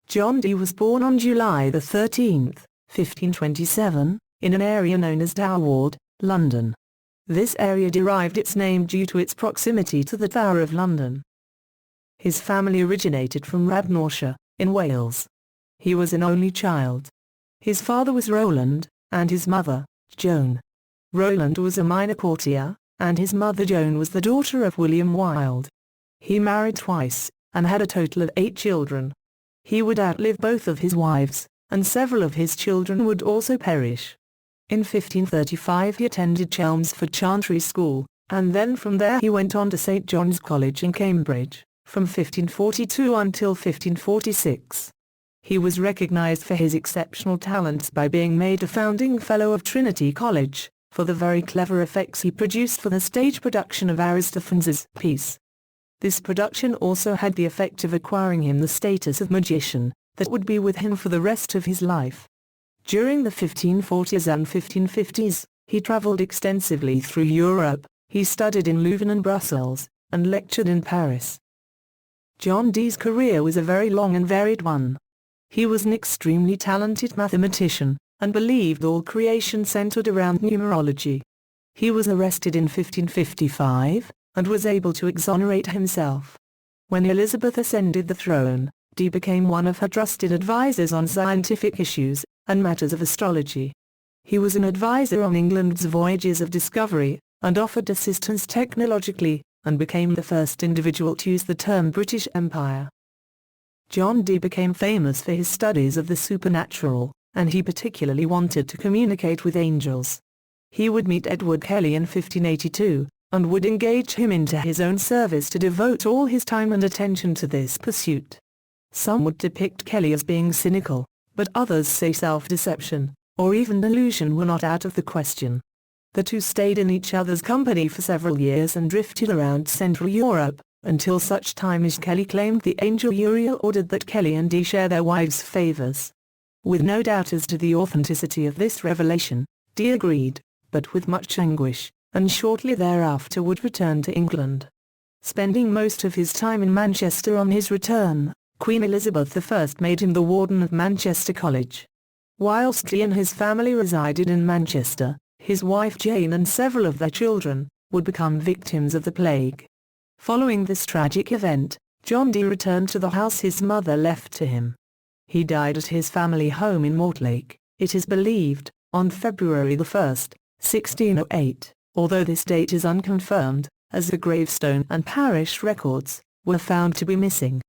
John Dee was born on July 13, 1527, in an area known as Tower Ward, London. This area derived its name due to its proximity to the Tower of London. His family originated from Radnorshire, in Wales. He was an only child. His father was Roland, and his mother, Joan. Roland was a minor courtier, and his mother Joan was the daughter of William Wilde. He married twice, and had a total of 8 children. He would outlive both of his wives, and several of his children would also perish. In 1535 he attended Chelmsford Chantry School, and then from there he went on to St John's College in Cambridge, from 1542 until 1546. He was recognized for his exceptional talents by being made a founding fellow of Trinity College, for the very clever effects he produced for the stage production of Aristophanes' piece. This production also had the effect of acquiring him the status of magician, that would be with him for the rest of his life. During the 1540s and 1550s, he traveled extensively through Europe. He studied in Louvain and Brussels, and lectured in Paris. John Dee's career was a very long and varied one. He was an extremely talented mathematician, and believed all creation centered around numerology. He was arrested in 1555, and was able to exonerate himself. When Elizabeth ascended the throne, Dee became one of her trusted advisors on scientific issues, and matters of astrology. He was an advisor on England's voyages of discovery, and offered assistance technologically, and became the first individual to use the term British Empire. John Dee became famous for his studies of the supernatural, and he particularly wanted to communicate with angels. He would meet Edward Kelly in 1582, and would engage him into his own service to devote all his time and attention to this pursuit. Some would depict Kelly as being cynical, but others say self-deception, or even delusion were not out of the question. The two stayed in each other's company for several years and drifted around Central Europe, until such time as Kelly claimed the angel Uriel ordered that Kelly and Dee share their wives' favors. With no doubt as to the authenticity of this revelation, Dee agreed, but with much anguish, and shortly thereafter would return to England. Spending most of his time in Manchester on his return, Queen Elizabeth I made him the warden of Manchester College. Whilst he and his family resided in Manchester, his wife Jane and several of their children would become victims of the plague. Following this tragic event, John Dee returned to the house his mother left to him. He died at his family home in Mortlake, it is believed, on February 1, 1608, although this date is unconfirmed, as the gravestone and parish records were found to be missing.